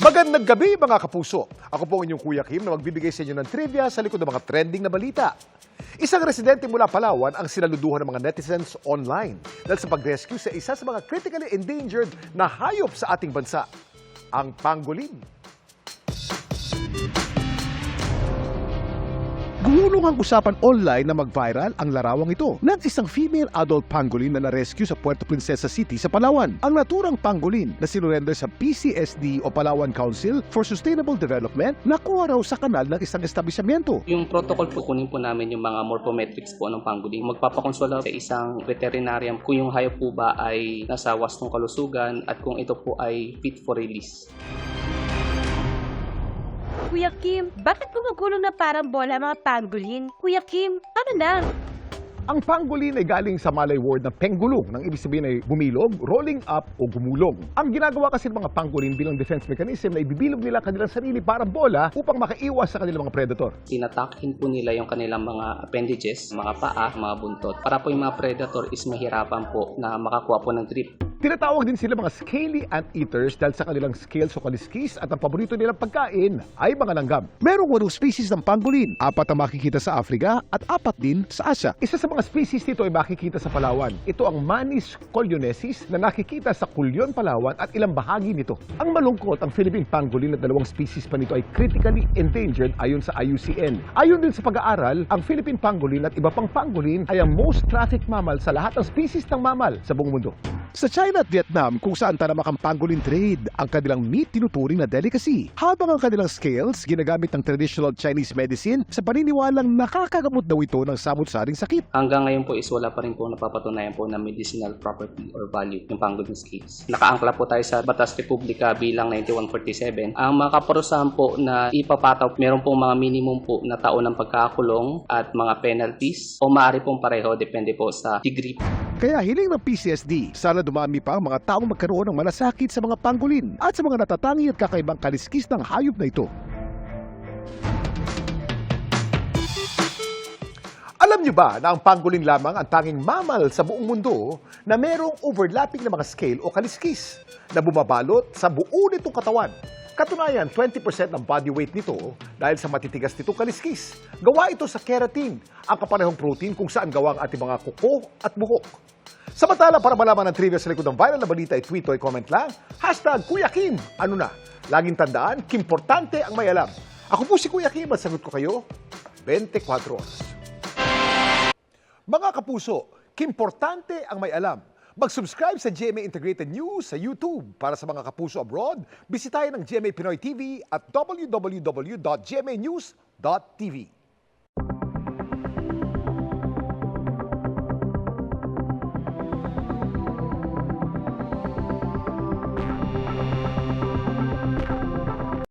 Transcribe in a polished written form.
Magandang gabi mga kapuso. Ako po ang inyong Kuya Kim na magbibigay sa inyo ng trivia sa likod ng mga trending na balita. Isang residente mula Palawan ang sinaluduhan ng mga netizens online dahil sa pag-rescue sa isa sa mga critically endangered na hayop sa ating bansa, ang pangolin. Gumulong ang usapan online na mag-viral ang larawang ito ng isang female adult pangolin na na-rescue sa Puerto Princesa City sa Palawan. Ang naturang pangolin na sinurrender sa PCSD o Palawan Council for Sustainable Development nakuha raw sa kanal ng isang establishmento. Yung protocol po, kunin po namin yung mga morphometrics po ng pangolin. Magpapakonsulta sa isang veterinarian kung yung hayop po ba ay nasa wastong kalusugan at kung ito po ay fit for release. Kuya Kim, bakit gumagulong na parang bola mga pangolin? Kuya Kim, ano na? Ang pangolin ay galing sa Malay word na penggulong, nang ibig sabihin ay bumilog, rolling up o gumulong. Ang ginagawa kasi ng mga pangolin bilang defense mechanism na ibibilog nila kanilang sarili parang bola upang makaiwas sa kanilang mga predator. Tinatakin po nila yung kanilang mga appendages, mga paa, mga buntot. Para po yung mga predator is mahirapan po na makakuha po ng grip. Tinatawag din sila mga scaly anteaters dahil sa kanilang scales o kaliskis at ang paborito nilang pagkain ay mga langgam. Merong 8 species ng pangolin, 4 ang makikita sa Africa at 4 din sa Asia. Isa sa mga species nito ay makikita sa Palawan. Ito ang Manis colionesis na nakikita sa Culion, Palawan at ilang bahagi nito. Ang malungkot, ang Philippine pangolin at 2 species pa nito ay critically endangered ayon sa IUCN. Ayon din sa pag-aaral, ang Philippine pangolin at iba pang pangolin ay ang most trafficked mammal sa lahat ng species ng mammal sa buong mundo. Sa China at Vietnam, kung saan tanamak ang pangolin trade, ang kanilang meat tinuturing na delicacy. Habang ang kanilang scales ginagamit ng traditional Chinese medicine sa paniniwalang nakakagamot daw ito ng samot-saring sakit. Hanggang ngayon po is wala pa rin po napapatunayan po na medicinal property or value yung pangolin scales. Nakaangkla po tayo sa Batas Republika bilang 9147. Ang mga kaparusahan po na ipapataw, meron pong mga minimum po na taon ng pagkakakulong at mga penalties o maaari pong pareho depende po sa degree. Kaya hiling ng PCSD, sana dumami pa ang mga taong magkaroon ng malasakit sa mga pangolin at sa mga natatangi at kakaibang kaliskis ng hayop na ito. Alam niyo ba na ang pangolin lamang ang tanging mammal sa buong mundo na merong overlapping na mga scale o kaliskis na bumabalot sa buo nitong katawan? Katunayan, 20% ng body weight nito dahil sa matitigas nitong kaliskis. Gawa ito sa keratin, ang kaparehong protein kung saan gawa ang ating mga kuko at buhok. Samantala, para malaman ng trivia sa likod ng viral na balita, i-tweet o i-comment lang, #Kuya Kim. Ano na? Laging tandaan, kimportante ang may alam. Ako po si Kuya Kim at sagot ko kayo, 24 oras. Mga kapuso, kimportante ang may alam. Mag-subscribe sa GMA Integrated News sa YouTube. Para sa mga kapuso abroad, bisitahin ang GMA Pinoy TV at www.gmanews.tv.